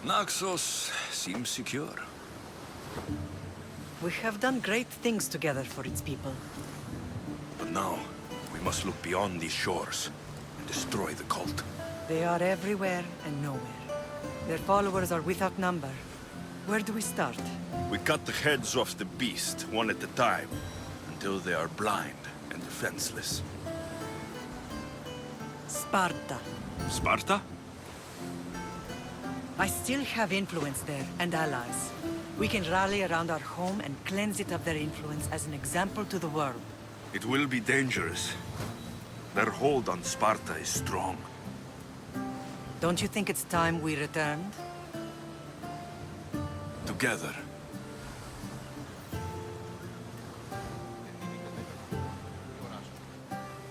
Naxos seems secure. We have done great things together for its people. But now, we must look beyond these shores and destroy the cult. They are everywhere and nowhere. Their followers are without number. Where do we start? We cut the heads off the beast, one at a time, until they are blind and defenseless. Sparta. Sparta? I still have influence there, and allies. We can rally around our home and cleanse it of their influence as an example to the world. It will be dangerous. Their hold on Sparta is strong. Don't you think it's time we returned? Together.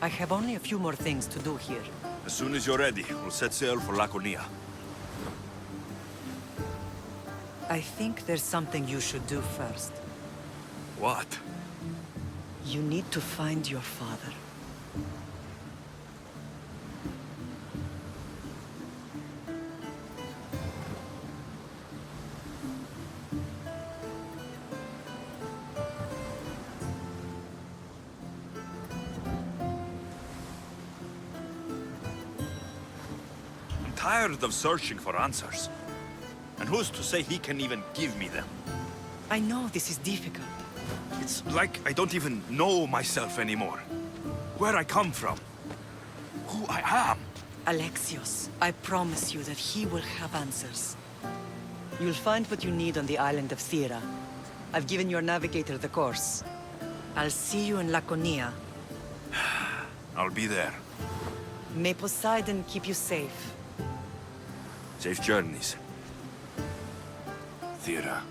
I have only a few more things to do here. As soon as you're ready, we'll set sail for Laconia. I think there's something you should do first. What? You need to find your father. I'm tired of searching for answers. And who's to say he can even give me them? I know this is difficult. It's like I don't even know myself anymore. Where I come from. Who I am. Alexios, I promise you that he will have answers. You'll find what you need on the island of Thera. I've given your navigator the course. I'll see you in Laconia. I'll be there. May Poseidon keep you safe. Safe journeys. Thera.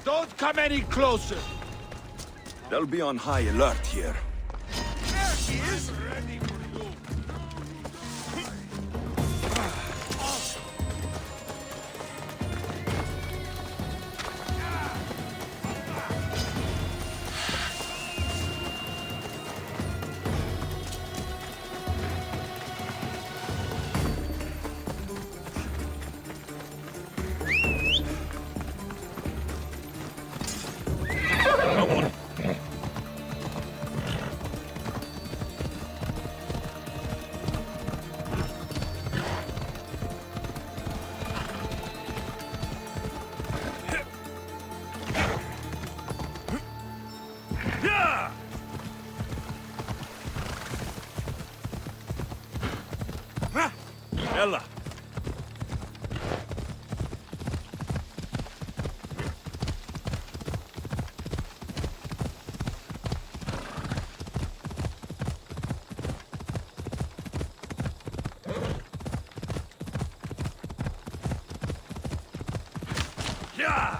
Don't come any closer! They'll be on high alert here. There she is! Ready for you! Ella! Yeah!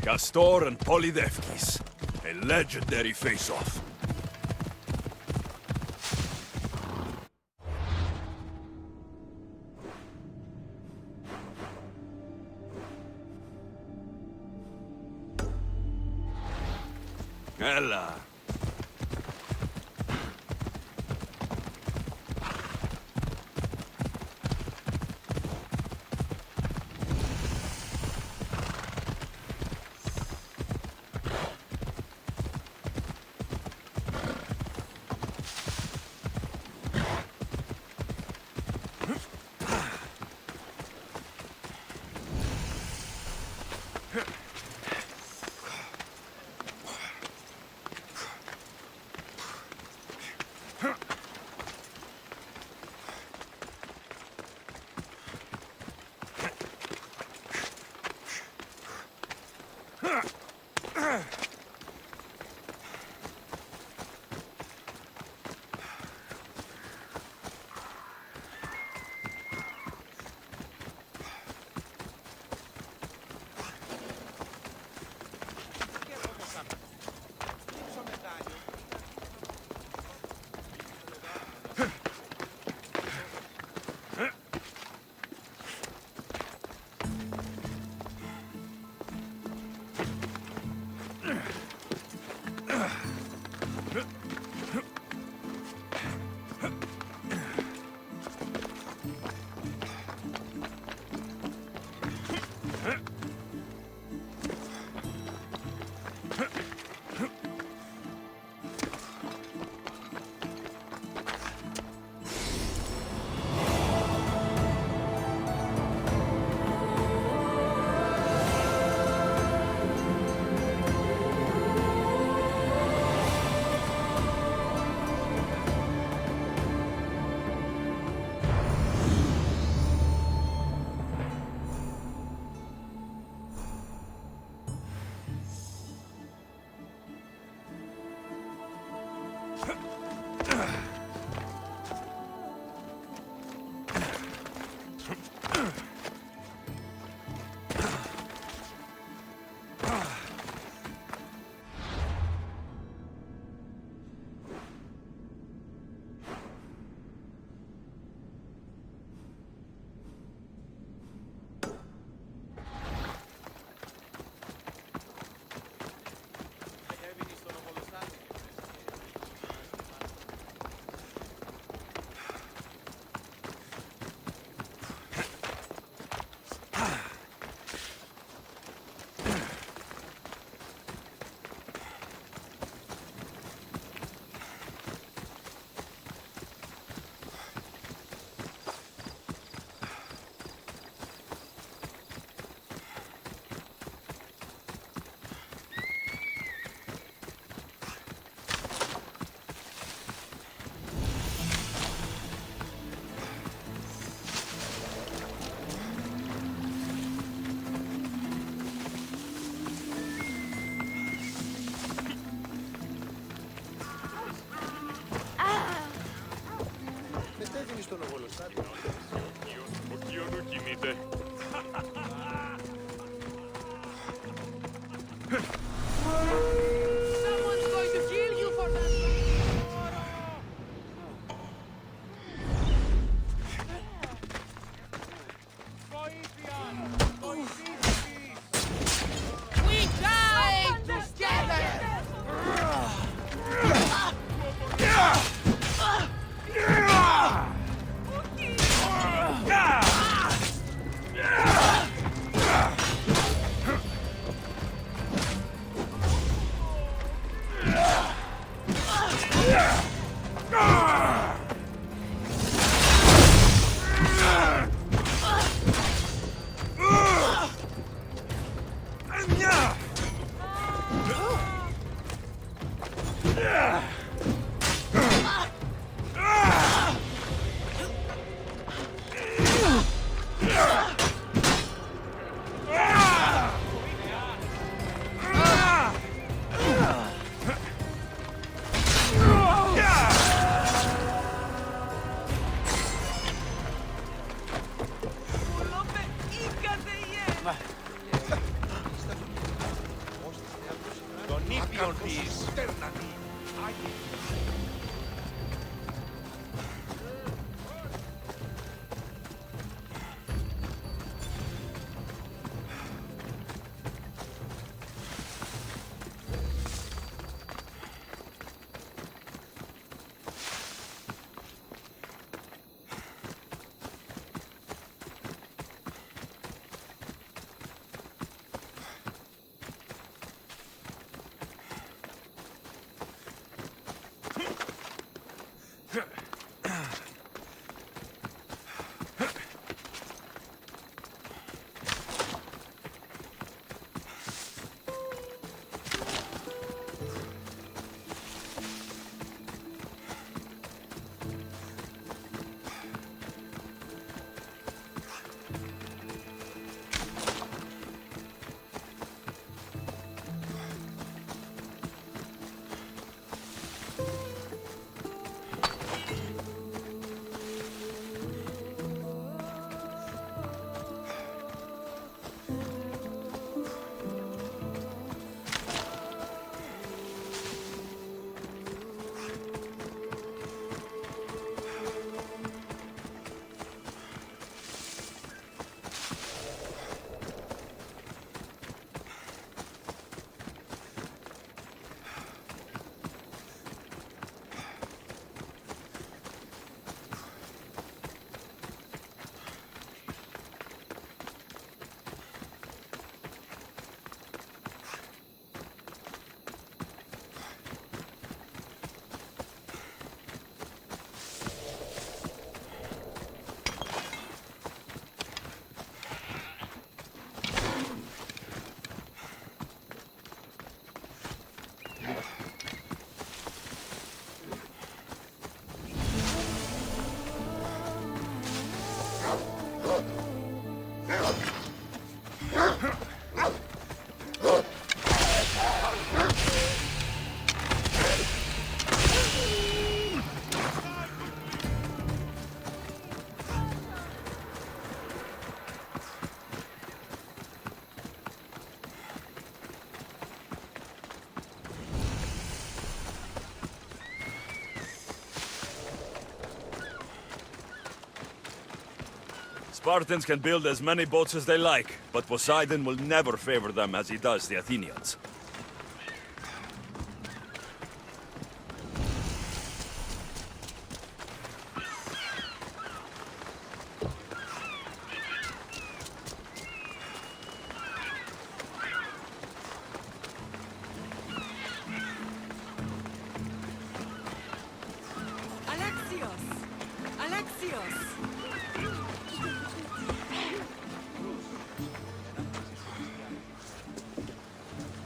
Castor and Polydevkis. A legendary face-off. Ella. Στον Ογολοστάτη. Ο Κιονού κινείται. Someone's going to kill you for that. We die together. Τον ήπιον της. Spartans can build as many boats as they like, but Poseidon will never favor them as he does the Athenians.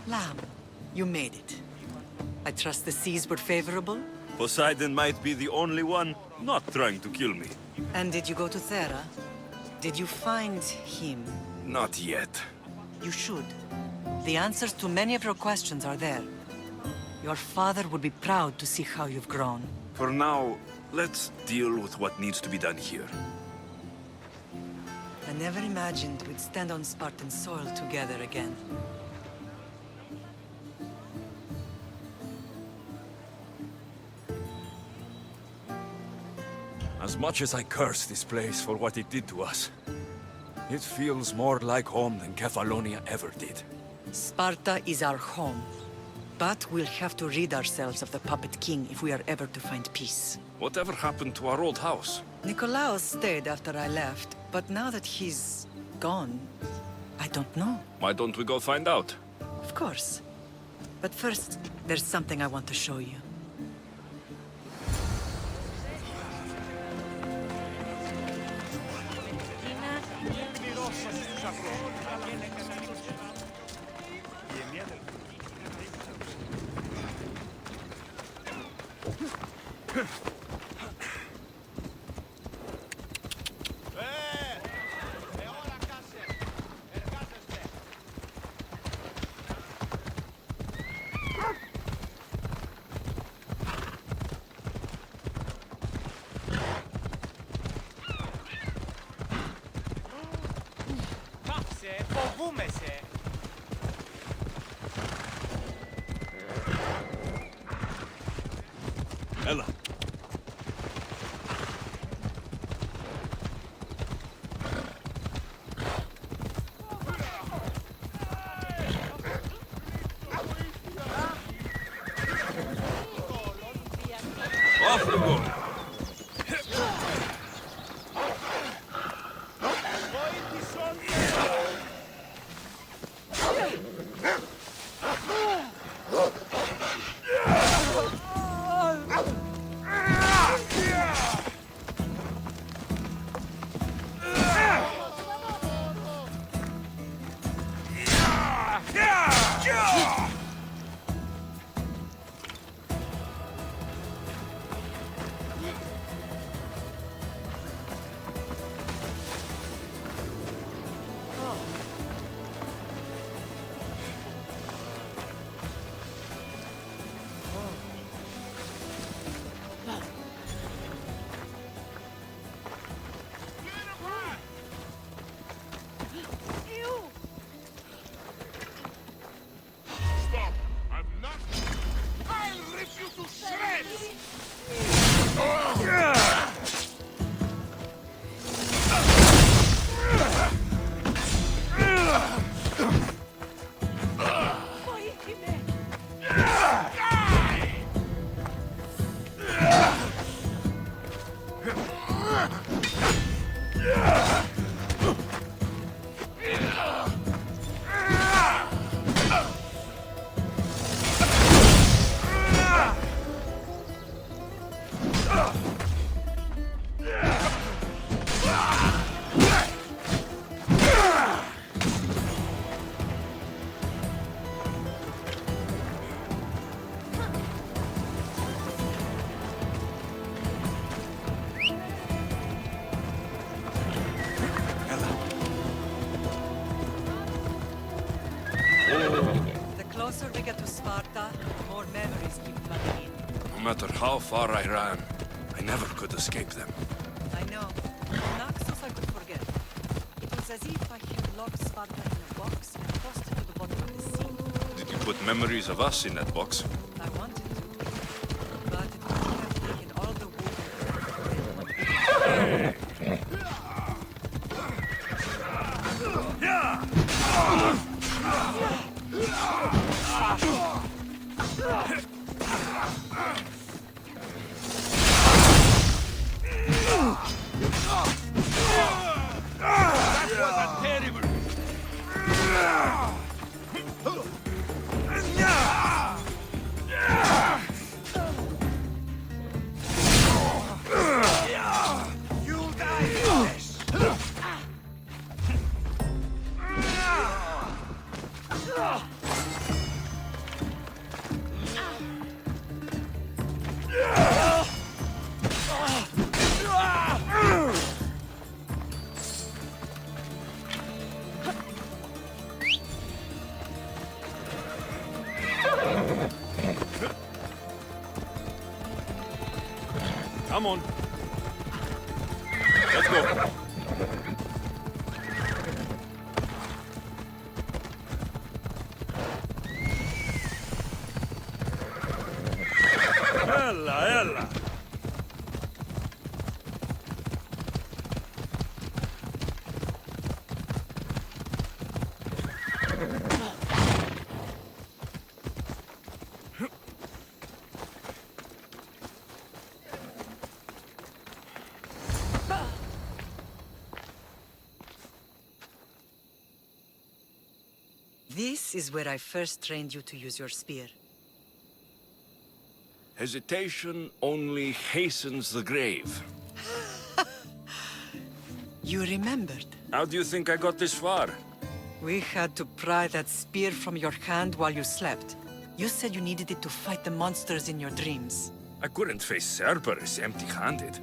Lamb, you made it. I trust the seas were favorable? Poseidon might be the only one not trying to kill me. And did you go to Thera? Did you find him? Not yet. You should. The answers to many of your questions are there. Your father would be proud to see how you've grown. For now, let's deal with what needs to be done here. I never imagined we'd stand on Spartan soil together again. As much as I curse this place for what it did to us, it feels more like home than Kefalonia ever did. Sparta is our home. But we'll have to rid ourselves of the Puppet King if we are ever to find peace. Whatever happened to our old house? Nikolaos stayed after I left, but now that he's gone, I don't know. Why don't we go find out? Of course. But first, there's something I want to show you. Φοβούμαι σε. Έλα. Off we go. The closer we get to Sparta, the more memories keep flooding in. No matter how far I ran, I never could escape them. I know. Naxos I could forget. It was as if I had locked Sparta in a box and tossed it to the bottom of the sea. Did you put memories of us in that box? I wanted to, but it would have taken all the wood. Come on. Let's go. Ella, ella. This is where I first trained you to use your spear. Hesitation only hastens the grave. You remembered. How do you think I got this far? We had to pry that spear from your hand while you slept. You said you needed it to fight the monsters in your dreams. I couldn't face Cerberus empty-handed.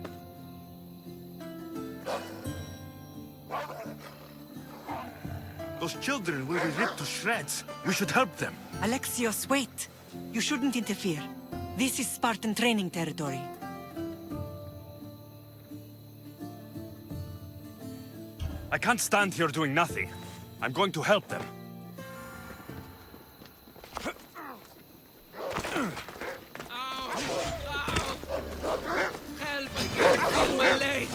Those children will be ripped to shreds. We should help them. Alexios, wait! You shouldn't interfere. This is Spartan training territory. I can't stand here doing nothing. I'm going to help them. Help! I can't feel my legs!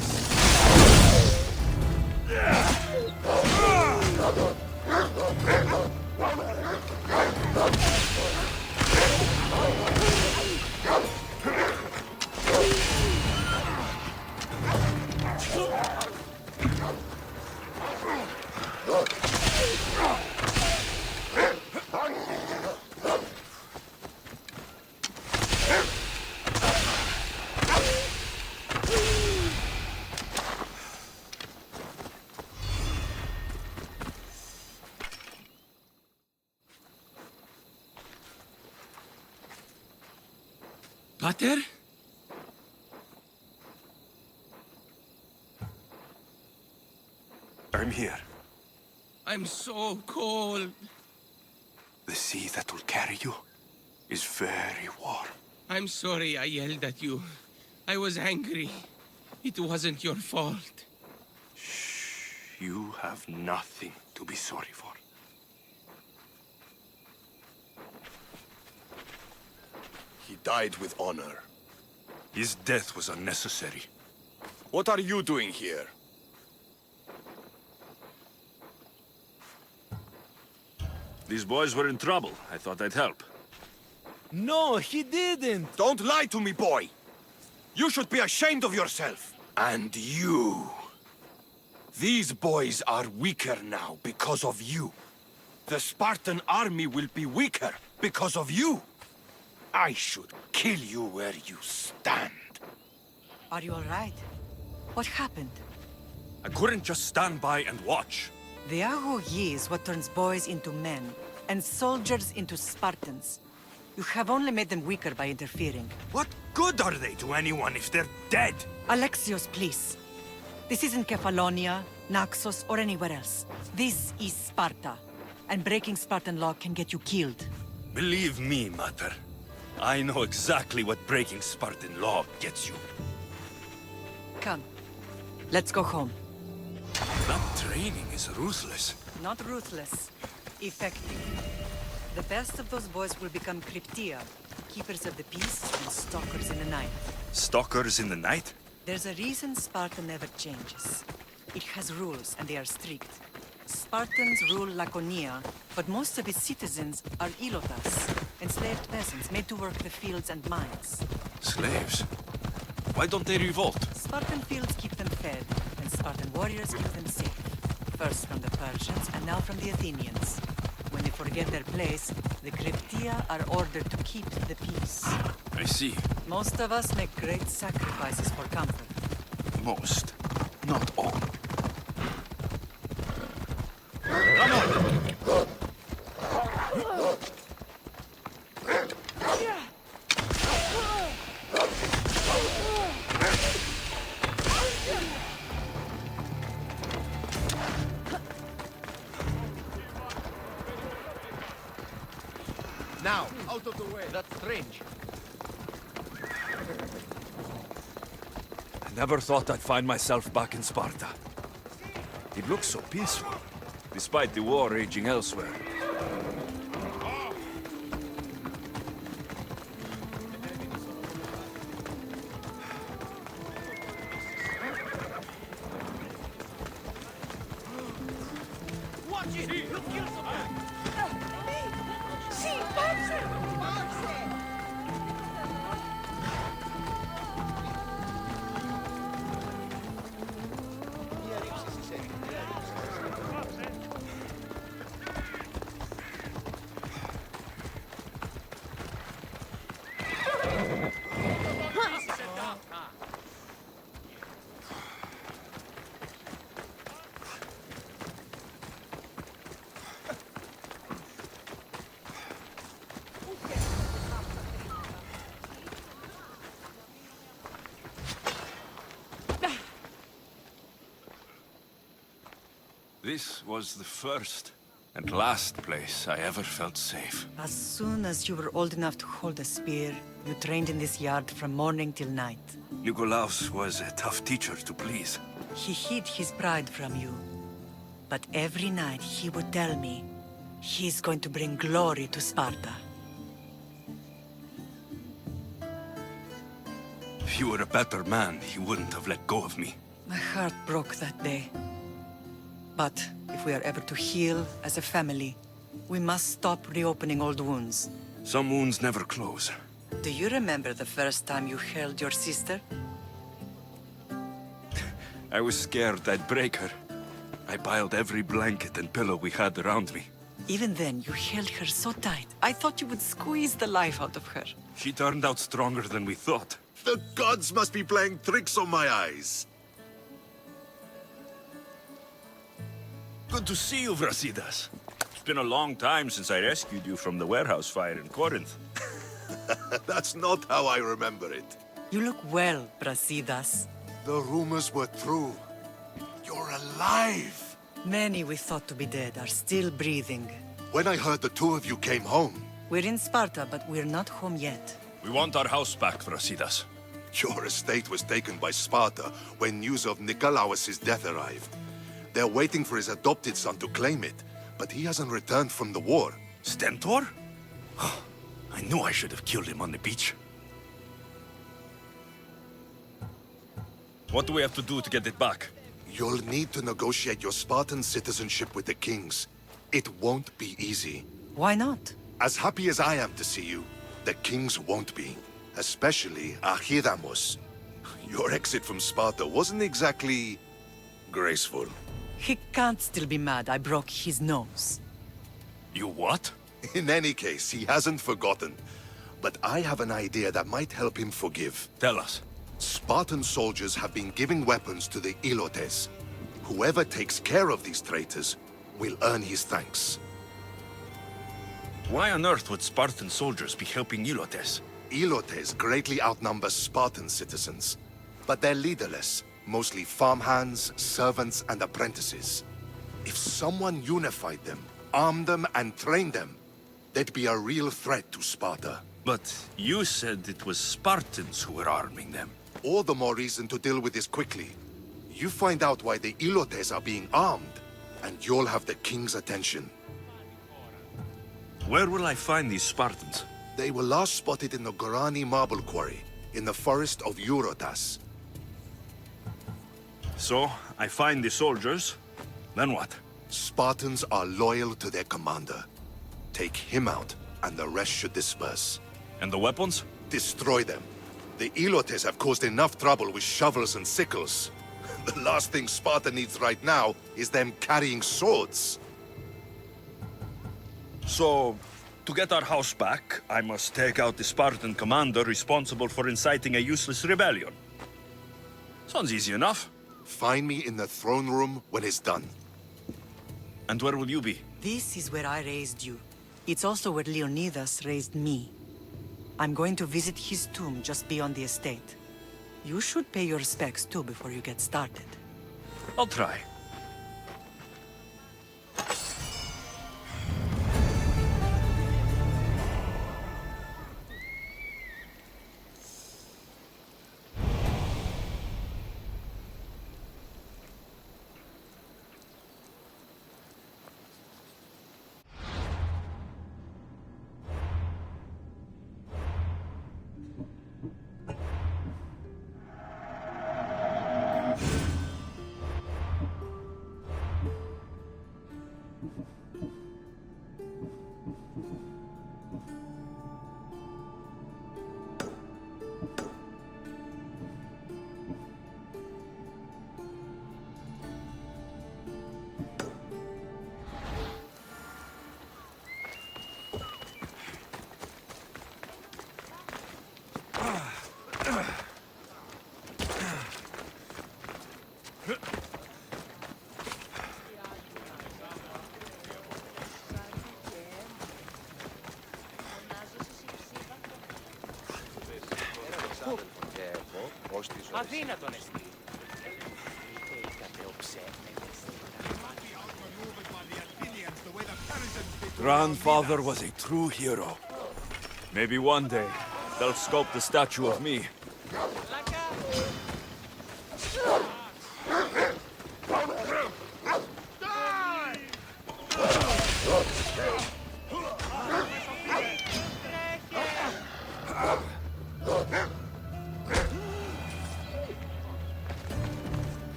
Pater? I'm here. I'm so cold. The sea that will carry you is very warm. I'm sorry I yelled at you. I was angry. It wasn't your fault. You have nothing to be sorry for. He died with honor. His death was unnecessary. What are you doing here? These boys were in trouble. I thought I'd help. No, he didn't! Don't lie to me, boy! You should be ashamed of yourself! And you! These boys are weaker now because of you. The Spartan army will be weaker because of you. I should kill you where you stand. Are you all right? What happened? I couldn't just stand by and watch. The Agogi is what turns boys into men, and soldiers into Spartans. You have only made them weaker by interfering. What good are they to anyone if they're dead? Alexios, please. This isn't Kefalonia, Naxos, or anywhere else. This is Sparta, and breaking Spartan law can get you killed. Believe me, Mater. I know exactly what breaking Spartan law gets you. Come, let's go home. That training is ruthless. Not ruthless, effective. The best of those boys will become Cryptia, keepers of the peace and stalkers in the night. Stalkers in the night? There's a reason Sparta never changes. It has rules, and they are strict. Spartans rule Laconia, but most of its citizens are ilotas, enslaved peasants made to work the fields and mines. Slaves? Why don't they revolt? Spartan fields keep them fed, and Spartan warriors keep them safe. First from the Persians, and now from the Athenians. When they forget their place, the Cryptia are ordered to keep the peace. I see. Most of us make great sacrifices for comfort. Most. Not all. Now, out of the way. That's strange. Never thought I'd find myself back in Sparta. It looks so peaceful, despite the war raging elsewhere. This was the first and last place I ever felt safe. As soon as you were old enough to hold a spear, you trained in this yard from morning till night. Nikolaus was a tough teacher to please. He hid his pride from you. But every night he would tell me, he's going to bring glory to Sparta. If you were a better man, he wouldn't have let go of me. My heart broke that day. But if we are ever to heal as a family, we must stop reopening old wounds. Some wounds never close. Do you remember the first time you held your sister? I was scared I'd break her. I piled every blanket and pillow we had around me. Even then, you held her so tight. I thought you would squeeze the life out of her. She turned out stronger than we thought. The gods must be playing tricks on my eyes. Good to see you, Brasidas. It's been a long time since I rescued you from the warehouse fire in Corinth. That's not how I remember it. You look well, Brasidas. The rumors were true. You're alive! Many we thought to be dead are still breathing. When I heard the two of you came home, We're in Sparta, but we're not home yet. We want our house back, Brasidas. your estate was taken by Sparta when news of Nikolaos' death arrived. They're waiting for his adopted son to claim it, but he hasn't returned from the war. Stentor? I knew I should have killed him on the beach. What do we have to do to get it back? You'll need to negotiate your Spartan citizenship with the kings. It won't be easy. Why not? As happy as I am to see you, the kings won't be. Especially Archidamos. Your exit from Sparta wasn't exactly graceful. He can't still be mad I broke his nose. You what? In any case, he hasn't forgotten. But I have an idea that might help him forgive. Tell us. Spartan soldiers have been giving weapons to the Ilotes. Whoever takes care of these traitors will earn his thanks. Why on earth would Spartan soldiers be helping Ilotes? Ilotes greatly outnumber Spartan citizens, but they're leaderless, mostly farmhands, servants, and apprentices. If someone unified them, armed them, and trained them, they'd be a real threat to Sparta. But you said it was Spartans who were arming them. All the more reason to deal with this quickly. You find out why the Ilotes are being armed, and you'll have the king's attention. Where will I find these Spartans? They were last spotted in the Gorani marble quarry, in the forest of Eurotas. So, I find the soldiers, then what? Spartans are loyal to their commander. Take him out, and the rest should disperse. And the weapons? Destroy them. The Ilotes have caused enough trouble with shovels and sickles. The last thing Sparta needs right now is them carrying swords. So, to get our house back, I must take out the Spartan commander responsible for inciting a useless rebellion. Sounds easy enough. Find me in the throne room when it's done. And where will you be? This is where I raised you. It's also where Leonidas raised me. I'm going to visit his tomb just beyond the estate. You should pay your respects too before you get started. I'll try. Αδύνατον εστί. Grandfather was a true hero. Maybe one day, they'll sculpt a statue of me.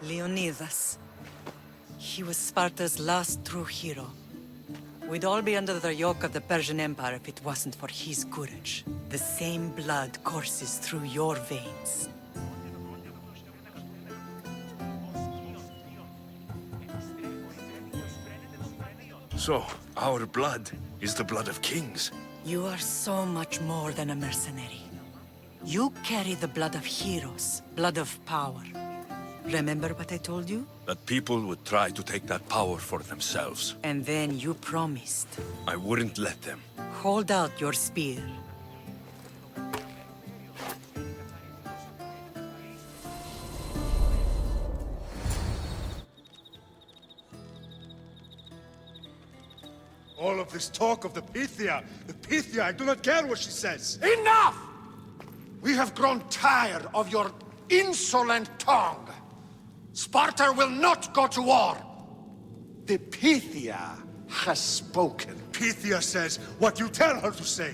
Leonidas. He was Sparta's last true hero. We'd all be under the yoke of the Persian Empire if it wasn't for his courage. The same blood courses through your veins. So, our blood is the blood of kings. You are so much more than a mercenary. You carry the blood of heroes, blood of power. Remember what I told you? That people would try to take that power for themselves. And then you promised. I wouldn't let them. Hold out your spear. All of this talk of the Pythia, I do not care what she says. Enough! We have grown tired of your insolent tongue. Sparta will not go to war. The Pythia has spoken. Pythia says what you tell her to say.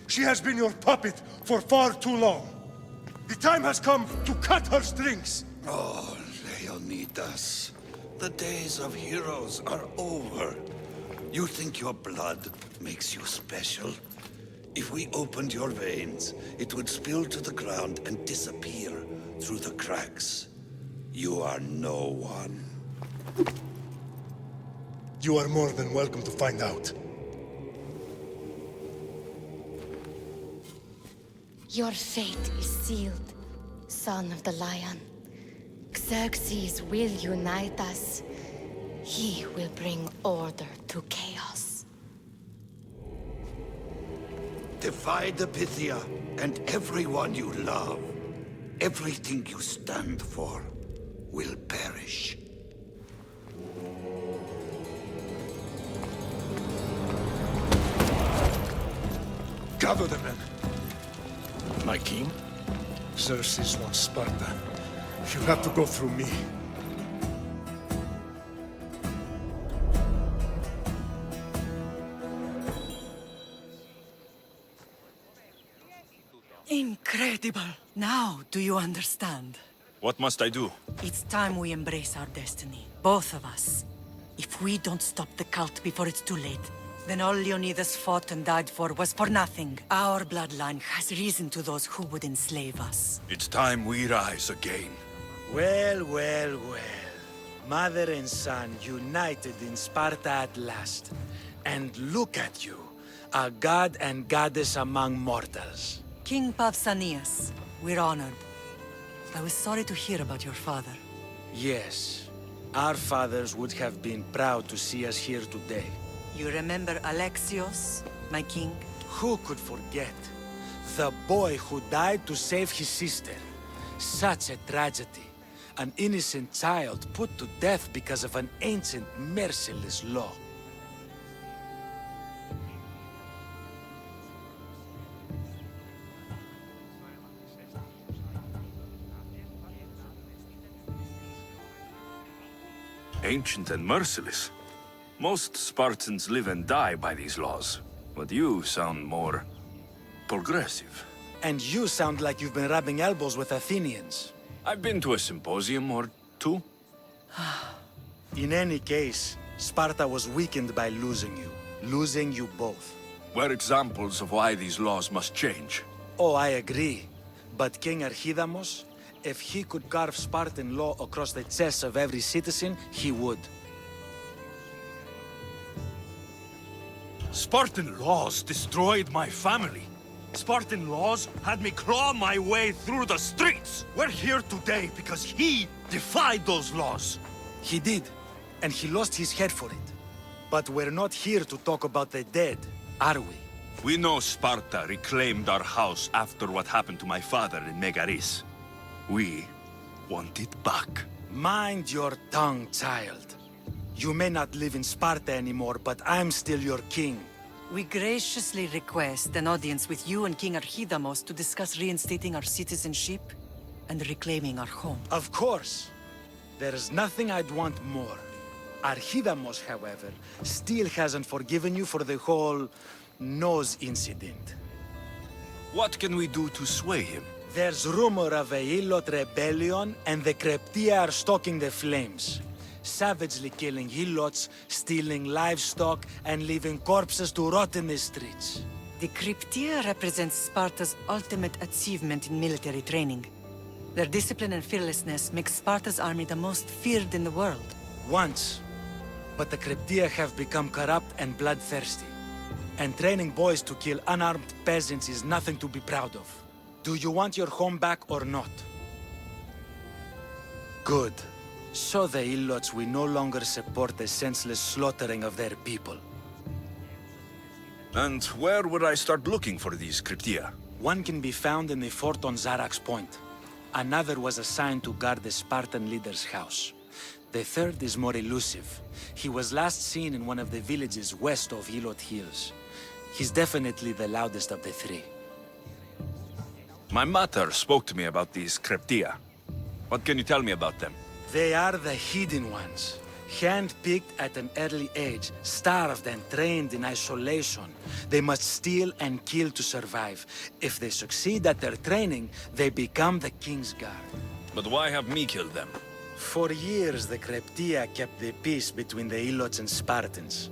She has been your puppet for far too long. The time has come to cut her strings. Oh, Leonidas. The days of heroes are over. You think your blood makes you special? If we opened your veins, it would spill to the ground and disappear through the cracks. You are no one. You are more than welcome to find out. Your fate is sealed, son of the lion. Xerxes will unite us. He will bring order to chaos. Defy the Pythia and everyone you love. Everything you stand for will perish. Gather the men. My king? Xerxes wants Sparta. You have to go through me. Incredible! Now, do you understand? What must I do? It's time we embrace our destiny. Both of us. If we don't stop the cult before it's too late, then all Leonidas fought and died for was for nothing. Our bloodline has risen to those who would enslave us. It's time we rise again. Well, well, well. Mother and son united in Sparta at last. And look at you, a god and goddess among mortals. King Pausanias, we're honored. I was sorry to hear about your father. Yes, our fathers would have been proud to see us here today. You remember Alexios, my king? Who could forget? The boy who died to save his sister. Such a tragedy. An innocent child put to death because of an ancient, merciless law. Ancient and merciless. Most Spartans live and die by these laws, but you sound more progressive. And you sound like you've been rubbing elbows with Athenians. I've been to a symposium or two. In any case, Sparta was weakened by losing you. Losing you both. We're examples of why these laws must change. Oh, I agree. But King Archidamos, if he could carve Spartan law across the chests of every citizen, he would. Spartan laws destroyed my family. Spartan laws had me claw my way through the streets. We're here today because he defied those laws. He did, and he lost his head for it. But we're not here to talk about the dead, are we? We know Sparta reclaimed our house after what happened to my father in Megaris. We want it back. Mind your tongue, child. You may not live in Sparta anymore, but I'm still your king. We graciously request an audience with you and King Archidamos to discuss reinstating our citizenship and reclaiming our home. Of course. There's nothing I'd want more. Archidamos, however, still hasn't forgiven you for the whole nose incident. What can we do to sway him? There's rumor of a Hilot rebellion, and the Kreptia are stalking the flames. Savagely killing Hilots, stealing livestock, and leaving corpses to rot in the streets. The Cryptia represents Sparta's ultimate achievement in military training. Their discipline and fearlessness make Sparta's army the most feared in the world. Once. But the Cryptia have become corrupt and bloodthirsty. And training boys to kill unarmed peasants is nothing to be proud of. Do you want your home back or not? Good. So the Ilots will no longer support the senseless slaughtering of their people. And where would I start looking for these Cryptia? One can be found in the fort on Zarak's Point. Another was assigned to guard the Spartan leader's house. The third is more elusive. He was last seen in one of the villages west of Hilot Hills. He's definitely the loudest of the three. My mater spoke to me about these Cryptia. What can you tell me about them? They are the hidden ones. Hand-picked at an early age, starved and trained in isolation. They must steal and kill to survive. If they succeed at their training, they become the King's Guard. But why have me killed them? For years, the Cryptia kept the peace between the Ilots and Spartans.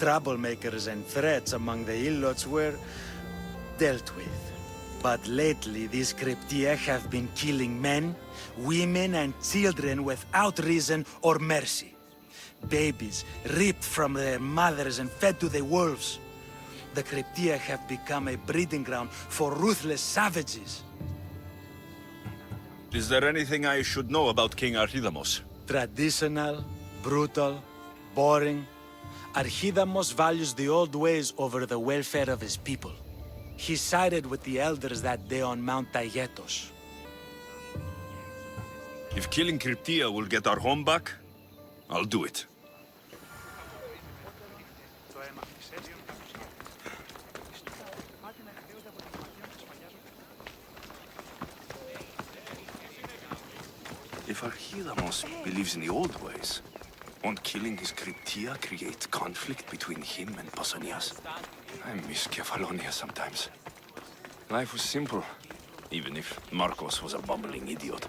Troublemakers and threats among the Ilots were dealt with. But lately, these Cryptia have been killing men, women, and children without reason or mercy. Babies ripped from their mothers and fed to the wolves. The Cryptia have become a breeding ground for ruthless savages. Is there anything I should know about King Archidamos? Traditional, brutal, boring. Archidamos values the old ways over the welfare of his people. He sided with the elders that day on Mount Taygetos. If killing Cryptia will get our home back, I'll do it. If Archidamos believes in the old ways, won't killing his Cryptia create conflict between him and Pausanias? I miss Kefalonia sometimes. Life was simple, even if Marcos was a bumbling idiot.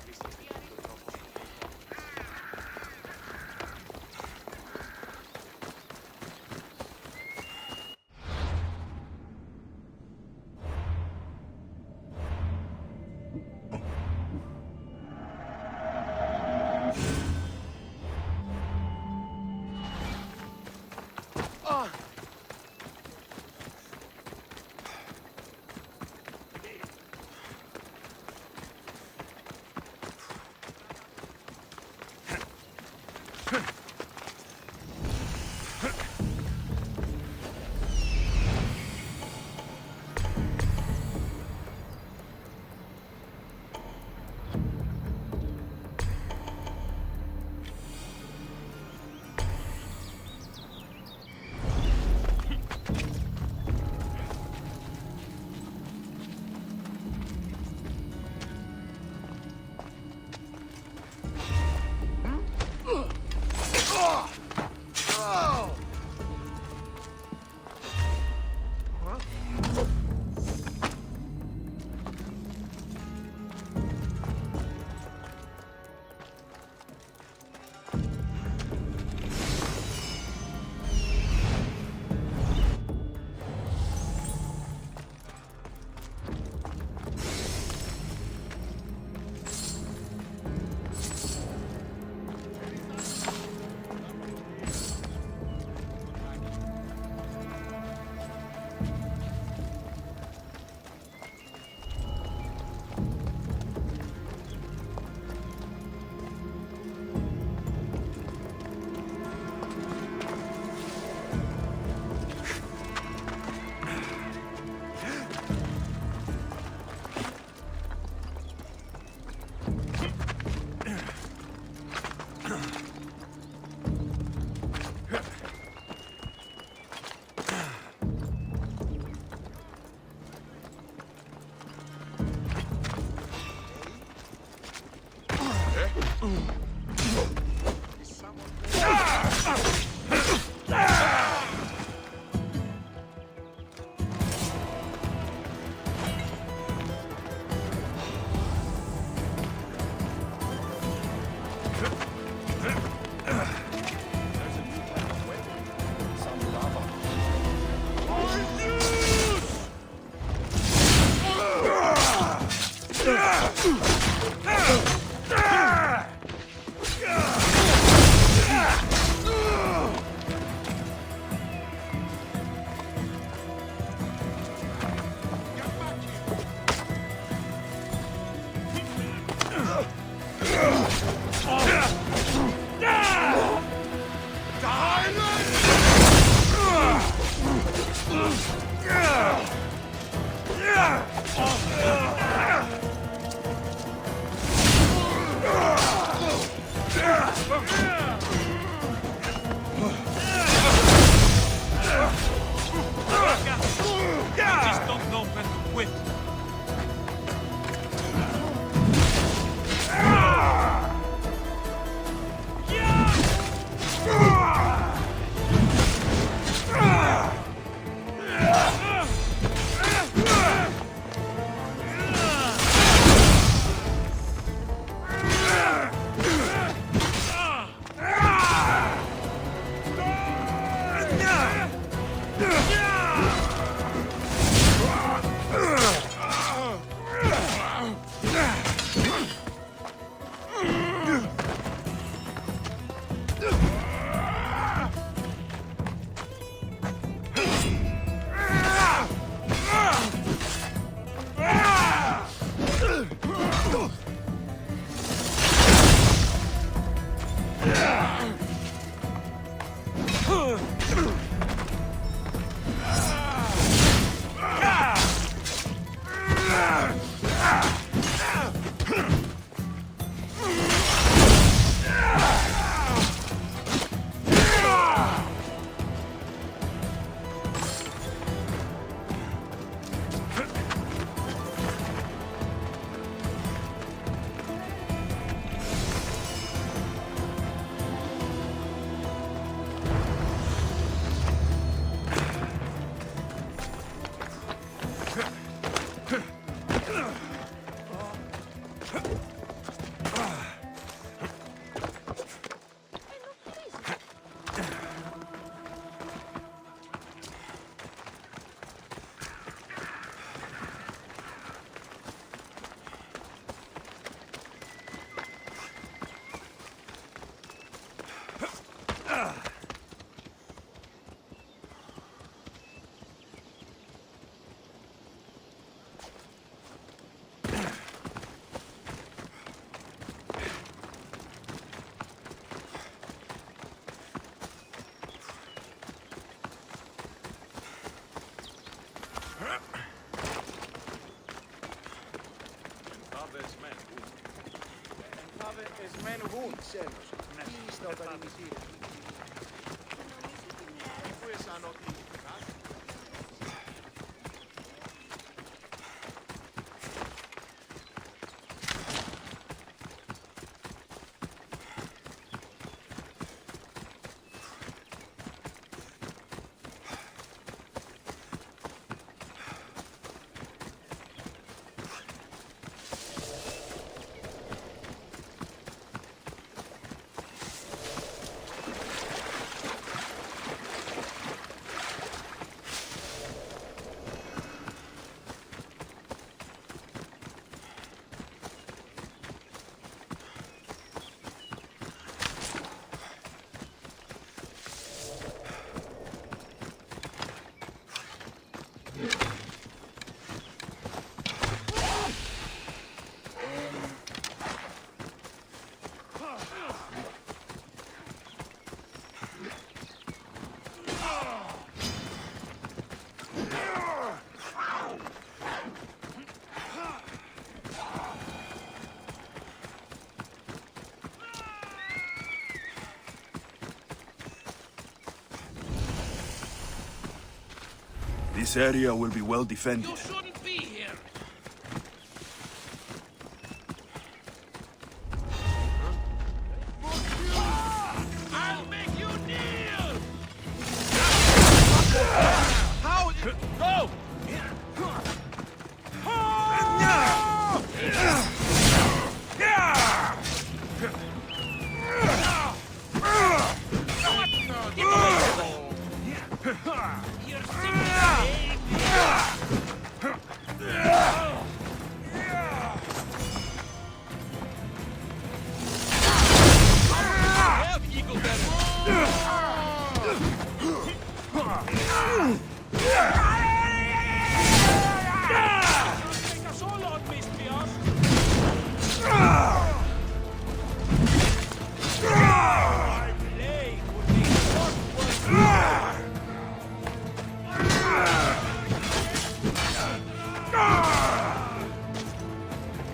This area will be well defended. You shouldn't be here.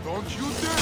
Don't you dare!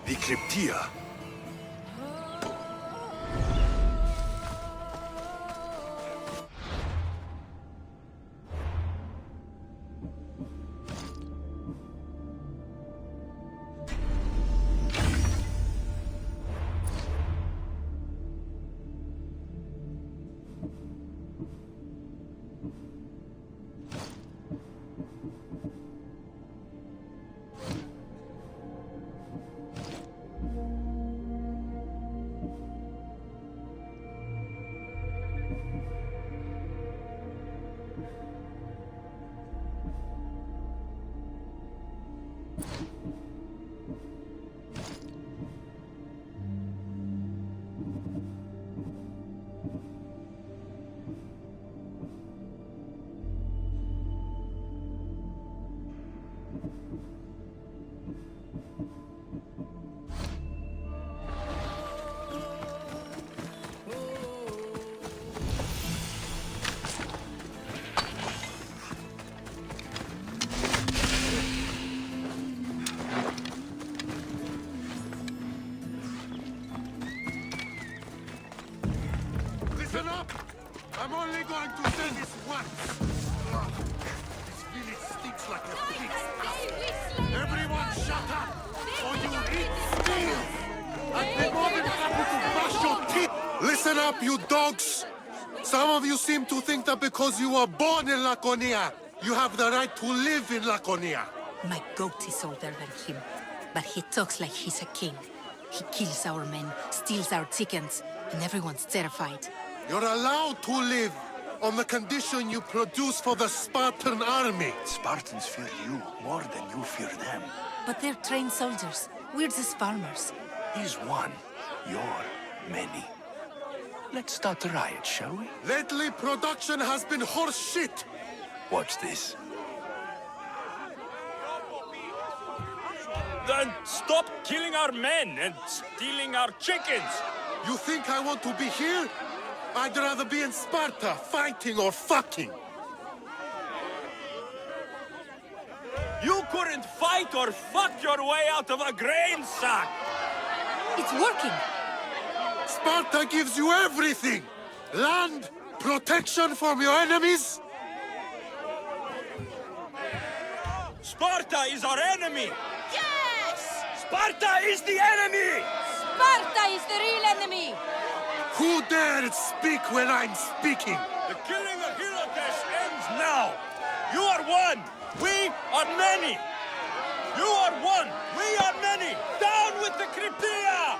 The Cryptia. Listen up! I'm only going to say this once. This village stinks like a pig. Everyone shut up, or you eat steel! I'd be more than happy to bash your teeth! Listen up, you dogs! Some of you seem to think that because you were born in Laconia, you have the right to live in Laconia. My goat is older than him, but he talks like he's a king. He kills our men, steals our chickens, and everyone's terrified. You're allowed to live on the condition you produce for the Spartan army. Spartans fear you more than you fear them. But they're trained soldiers. We're just farmers. He's one, you're many. Let's start a riot, shall we? Lately, production has been horse shit. Watch this. Then stop killing our men and stealing our chickens! You think I want to be here? I'd rather be in Sparta, fighting or fucking. You couldn't fight or fuck your way out of a grain sack! It's working! Sparta gives you everything! Land, protection from your enemies. Sparta is our enemy! Yes! Sparta is the enemy! Sparta is the real enemy! Who dared speak when I'm speaking? The killing of Herodes ends now! You are one! We are many! You are one! We are many! Down with the Cryptia!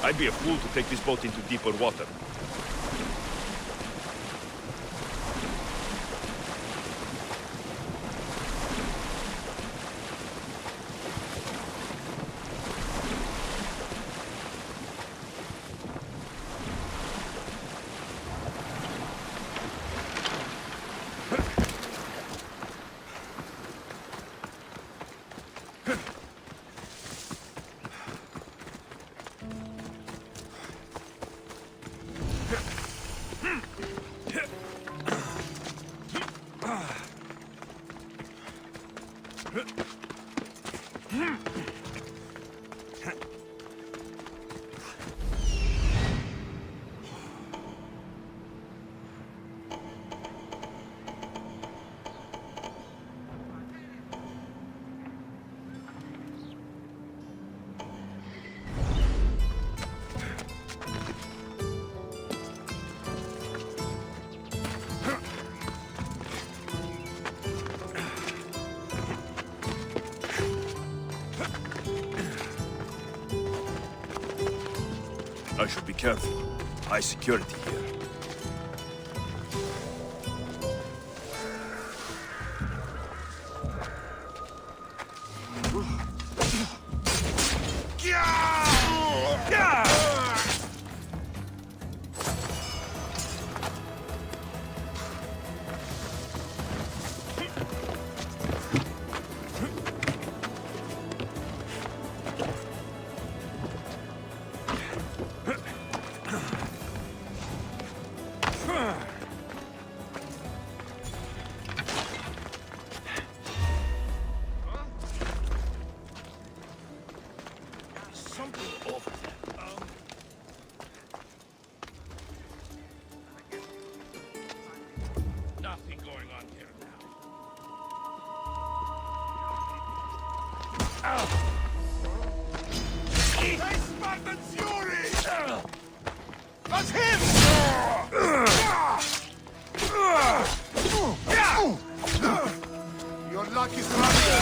I'd be a fool to take this boat into deeper water. I should be careful. High security here. Nothing going on here now. Hey, Spartan Fury! That's him! Your luck is running.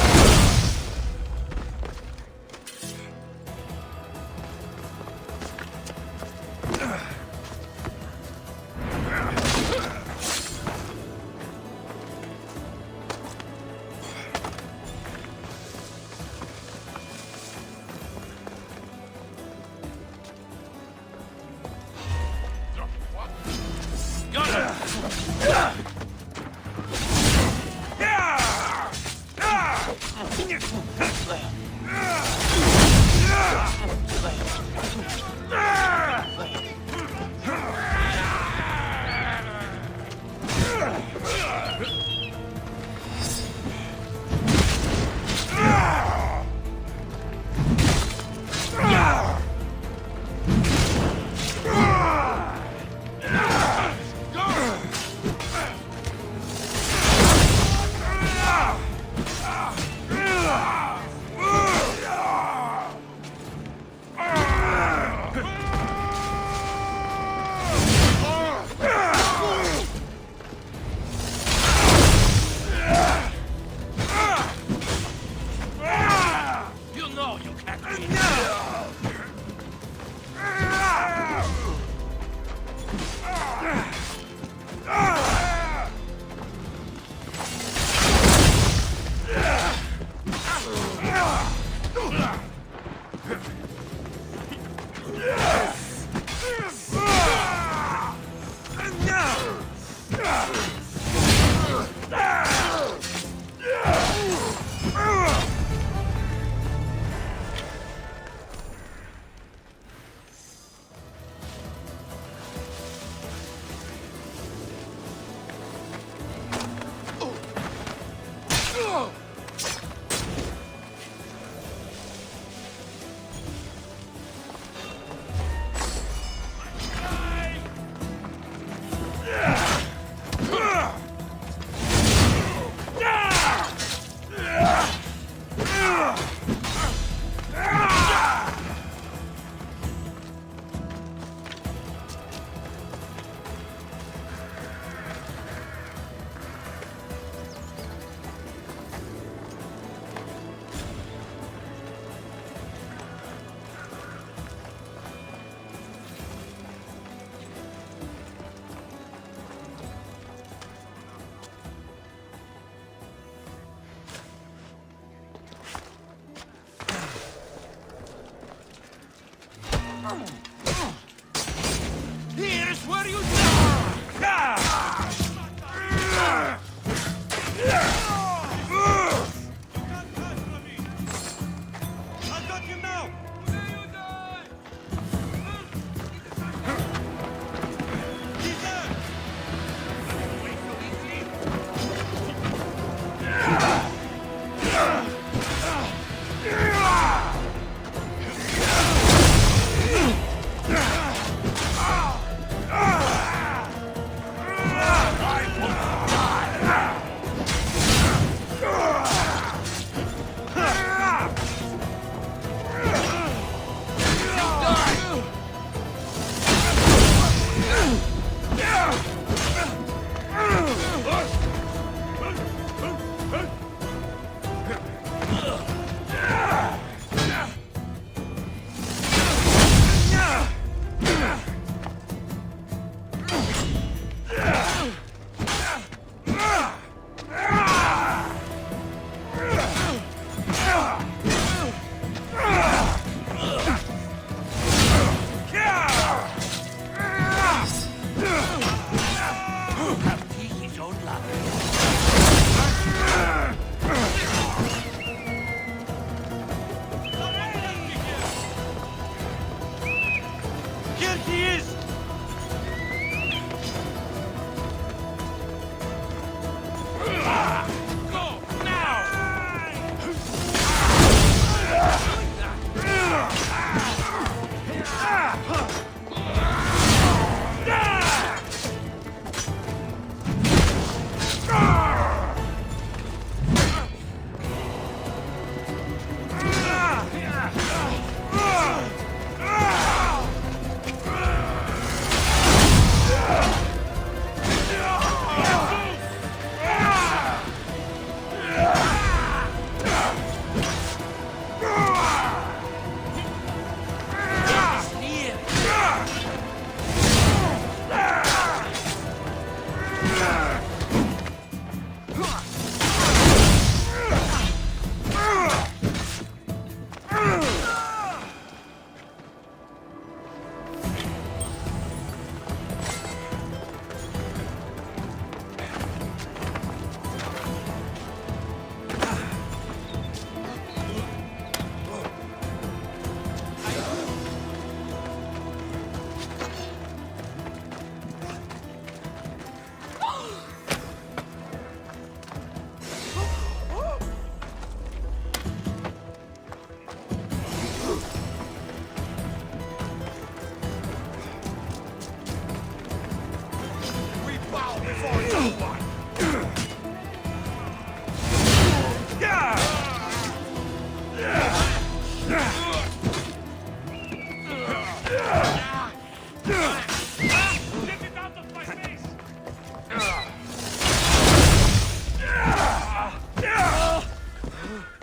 Here's where you die! I got you now! He's there!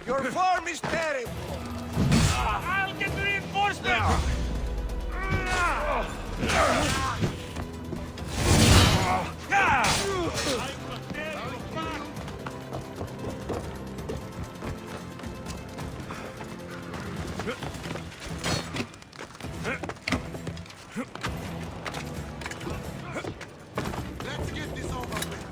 Your form is terrible. I'll get reinforcements! Let's get this over with.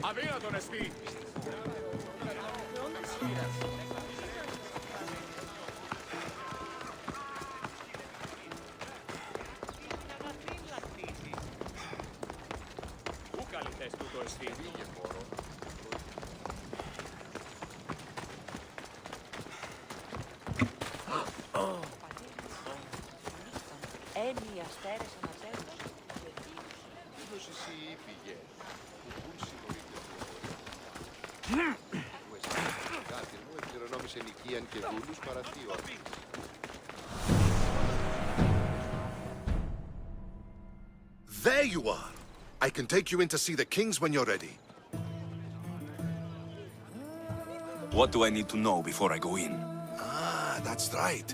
Αδύνατον εστί! Πού καλυτές τούτο εστί! Έννοια αστέρες ανατέλους. Φίλος εσύ πήγε. Πού συγχωρείτε. Πού αισθάνεσαι κάτι μου εκκληρονόμησε νοικίαν και δούλους παραθείο. There you are! I can take you in to see the kings when you're ready. What do I need to know before I go in? Ah, that's right.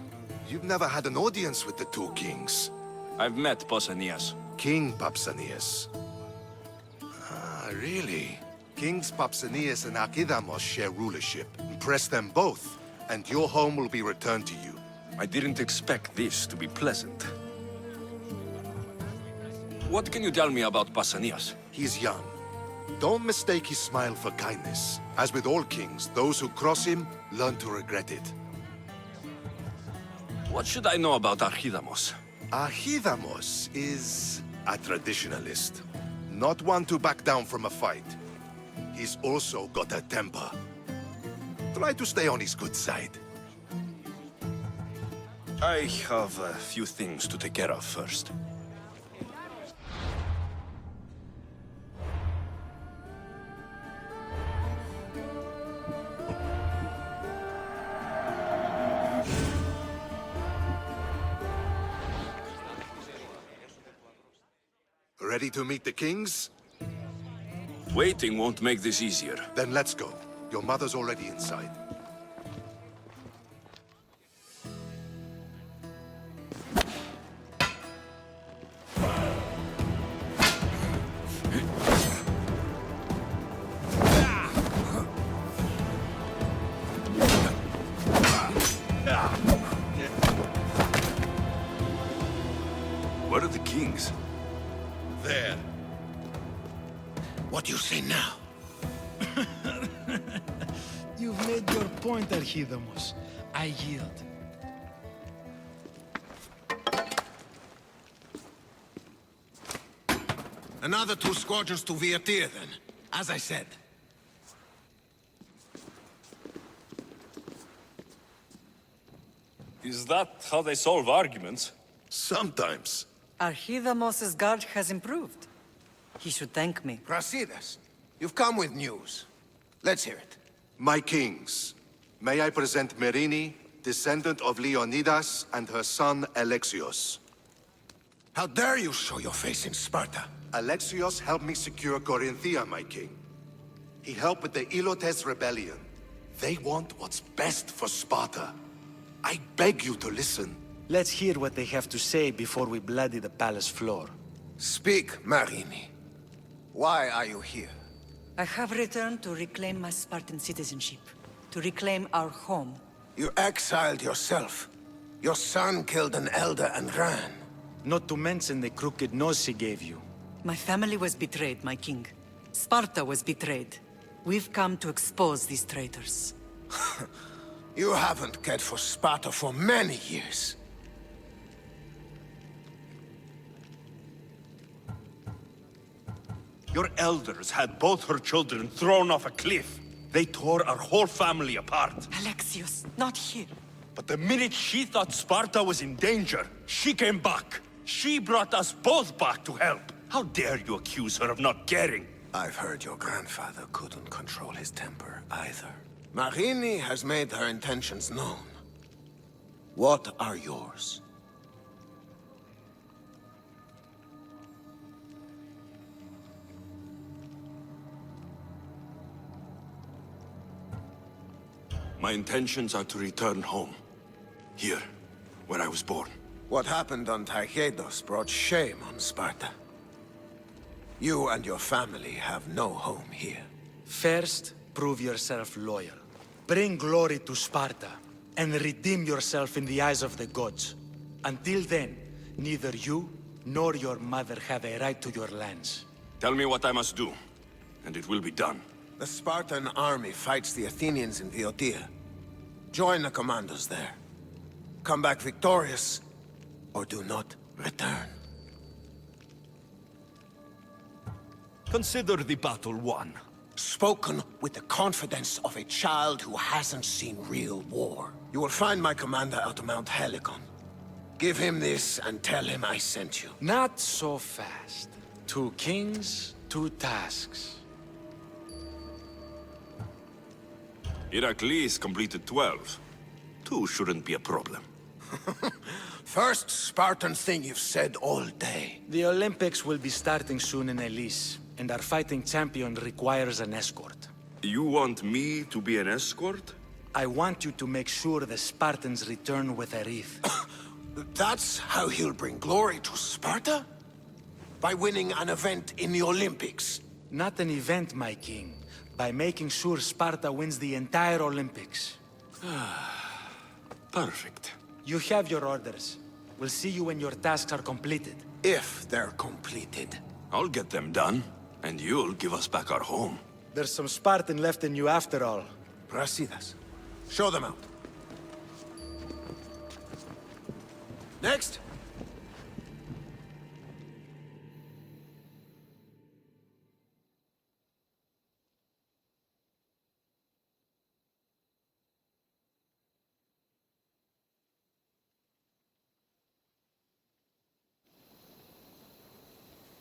You've never had an audience with the two kings. I've met Pausanias. King Pausanias. Ah, really? Kings Pausanias and Archidamos share rulership. Impress them both, and your home will be returned to you. I didn't expect this to be pleasant. What can you tell me about Pausanias? He's young. Don't mistake his smile for kindness. As with all kings, those who cross him learn to regret it. What should I know about Archidamos? Archidamos is a traditionalist. Not one to back down from a fight. He's also got a temper. Try to stay on his good side. I have a few things to take care of first. Ready to meet the kings? Waiting won't make this easier. Then let's go. Your mother's already inside. Where are the kings? There. What do you say now? You've made your point, Archidamos. I yield. Another 2 squadrons to Viatir, then. As I said. Is that how they solve arguments? Sometimes. Archidamos's guard has improved. He should thank me. Brasidas, you've come with news. Let's hear it. My kings, may I present Merini, descendant of Leonidas, and her son Alexios. How dare you show your face in Sparta? Alexios helped me secure Corinthia, my king. He helped with the Ilotes rebellion. They want what's best for Sparta. I beg you to listen. Let's hear what they have to say before we bloody the palace floor. Speak, Marini. Why are you here? I have returned to reclaim my Spartan citizenship, to reclaim our home. You exiled yourself. Your son killed an elder and ran. Not to mention the crooked nose he gave you. My family was betrayed, my king. Sparta was betrayed. We've come to expose these traitors. You haven't cared for Sparta for many years. Your elders had both her children thrown off a cliff. They tore our whole family apart. Alexios, not here. But the minute she thought Sparta was in danger, she came back. She brought us both back to help. How dare you accuse her of not caring? I've heard your grandfather couldn't control his temper either. Marini has made her intentions known. What are yours? My intentions are to return home. Here, where I was born. What happened on Taygedos brought shame on Sparta. You and your family have no home here. First, prove yourself loyal. Bring glory to Sparta, and redeem yourself in the eyes of the gods. Until then, neither you nor your mother have a right to your lands. Tell me what I must do, and it will be done. The Spartan army fights the Athenians in Boeotia. Join the commandos there. Come back victorious, or do not return. Consider the battle won. Spoken with the confidence of a child who hasn't seen real war. You will find my commander out of Mount Helicon. Give him this and tell him I sent you. Not so fast. 2 kings, 2 tasks. Heracles completed 12. 2 shouldn't be a problem. First Spartan thing you've said all day. The Olympics will be starting soon in Elise, and our fighting champion requires an escort. You want me to be an escort? I want you to make sure the Spartans return with a wreath. That's how he'll bring glory to Sparta? By winning an event in the Olympics? Not an event, my king. By making sure Sparta wins the entire Olympics. Perfect. You have your orders. We'll see you when your tasks are completed. If they're completed. I'll get them done, and you'll give us back our home. There's some Spartan left in you after all. Brasidas. Show them out. Next.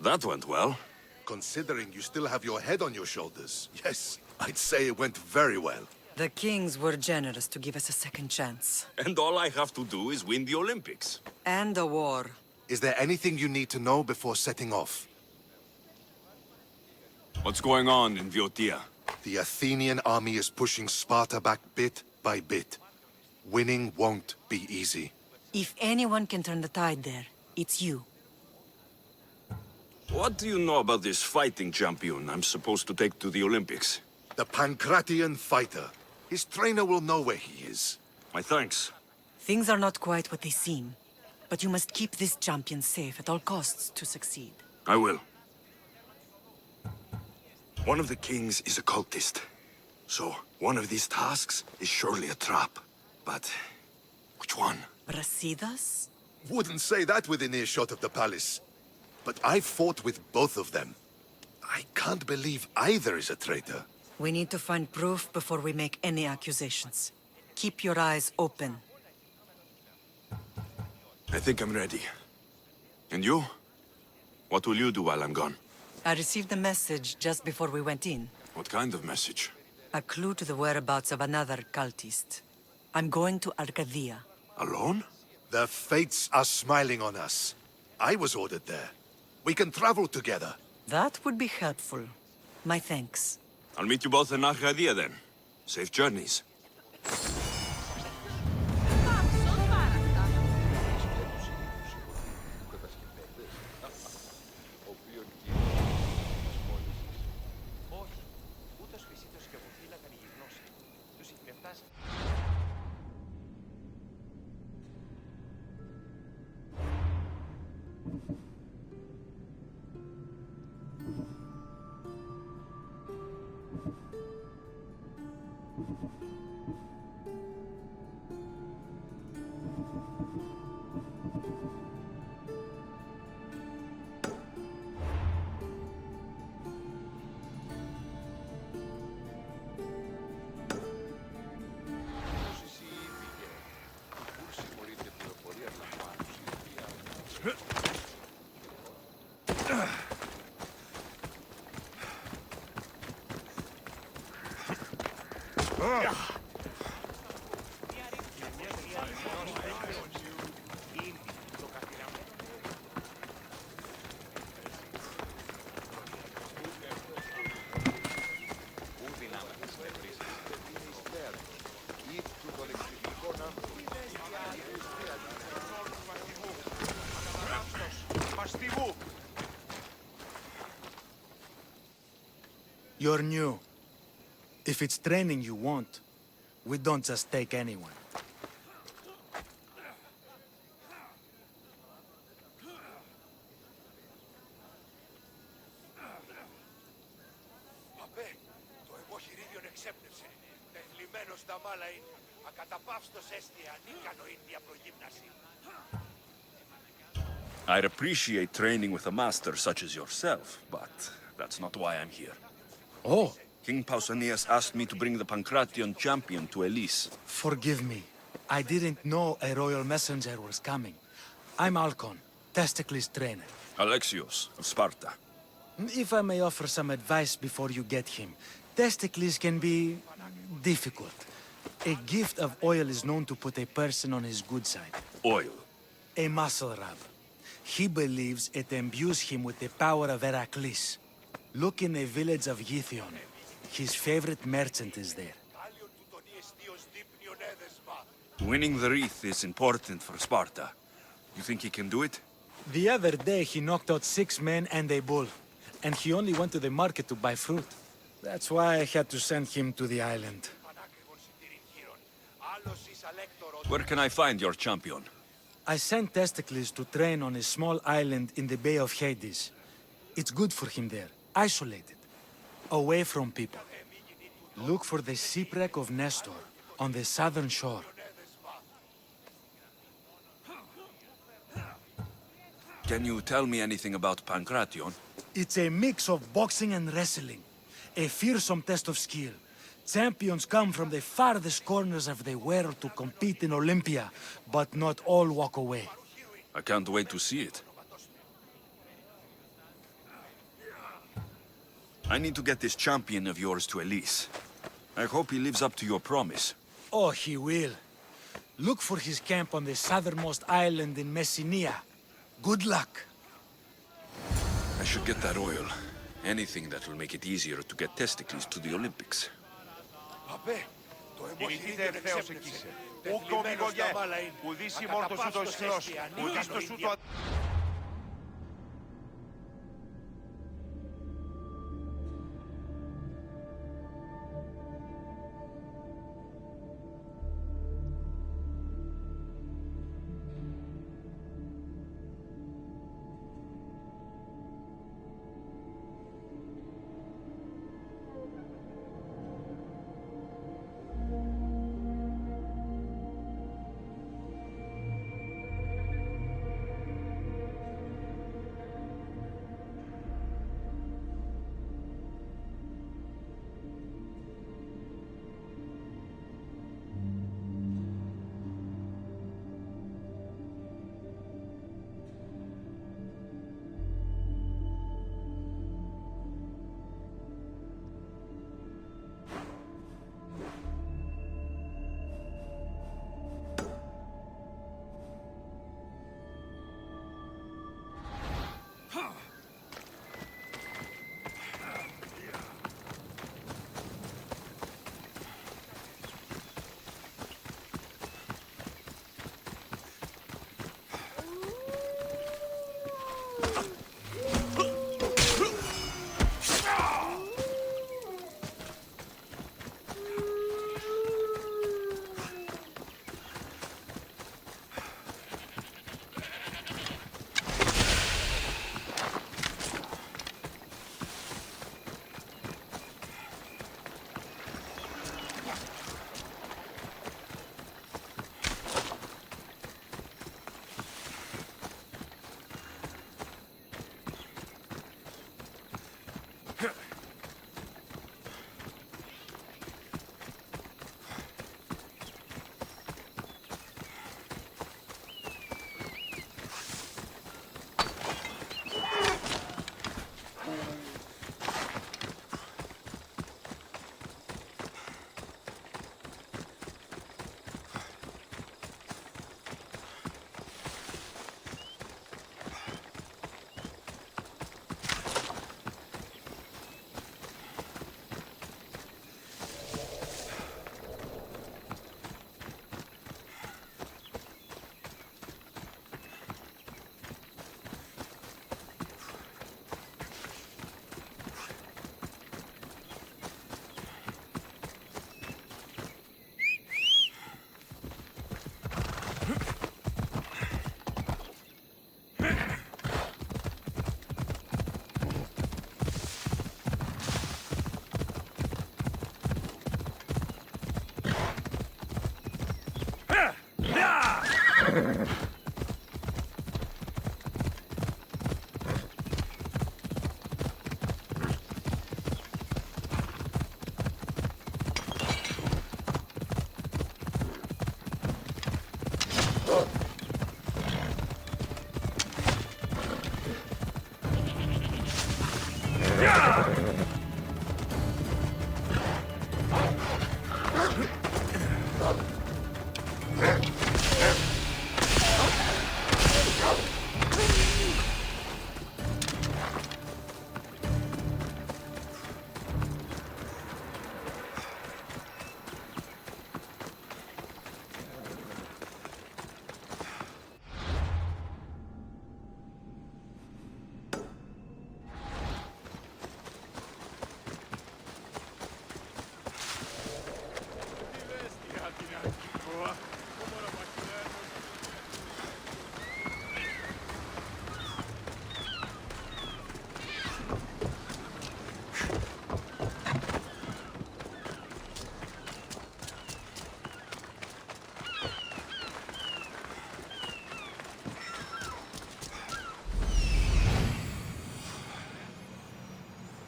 That went well. Considering you still have your head on your shoulders, yes, I'd say it went very well. The kings were generous to give us a second chance. And all I have to do is win the Olympics. And a war. Is there anything you need to know before setting off? What's going on in Boeotia? The Athenian army is pushing Sparta back bit by bit. Winning won't be easy. If anyone can turn the tide there, it's you. What do you know about this fighting champion I'm supposed to take to the Olympics? The Pancratian fighter. His trainer will know where he is. My thanks. Things are not quite what they seem, but you must keep this champion safe at all costs to succeed. I will. One of the kings is a cultist. So, one of these tasks is surely a trap. But, which one? Brasidas? Wouldn't say that within earshot of the palace. But I've fought with both of them. I can't believe either is a traitor. We need to find proof before we make any accusations. Keep your eyes open. I think I'm ready. And you? What will you do while I'm gone? I received a message just before we went in. What kind of message? A clue to the whereabouts of another cultist. I'm going to Arcadia. Alone? The fates are smiling on us. I was ordered there. We can travel together. That would be helpful. My thanks. I'll meet you both in Arcadia then. Safe journeys. You're new. If it's training you want, we don't just take anyone. I'd appreciate training with a master such as yourself, but that's not why I'm here. Oh, King Pausanias asked me to bring the Pancration champion to Elise. forgive me. I didn't know a royal messenger was coming. I'm Alcon, Testicles trainer. Alexios of Sparta. If I may offer some advice before you get him, Testicles can be difficult. A gift of oil is known to put a person on his good side. Oil. A muscle rub. He believes it imbues him with the power of Heracles. Look in the village of Yithion. His favorite merchant is there. Winning the wreath is important for Sparta. You think he can do it? The other day he knocked out 6 men and a bull. And he only went to the market to buy fruit. That's why I had to send him to the island. Where can I find your champion? I sent Testicles to train on a small island in the Bay of Hades. It's good for him there, isolated, away from people. Look for the shipwreck of Nestor on the southern shore. Can you tell me anything about Pancration? It's a mix of boxing and wrestling. A fearsome test of skill. Champions come from the farthest corners of the world to compete in Olympia, but not all walk away. I can't wait to see it. I need to get this champion of yours to Elise. I hope he lives up to your promise. Oh, he will. Look for his camp on the southernmost island in Messenia. Good luck. I should get that oil. Anything that will make it easier to get Testicles to the Olympics. Κινηθείτε ευθέως εκεί. Ούκο μηγογέ, ουδείς ημών το σου το ισχυρός, ουδείς το σου το...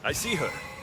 I see her.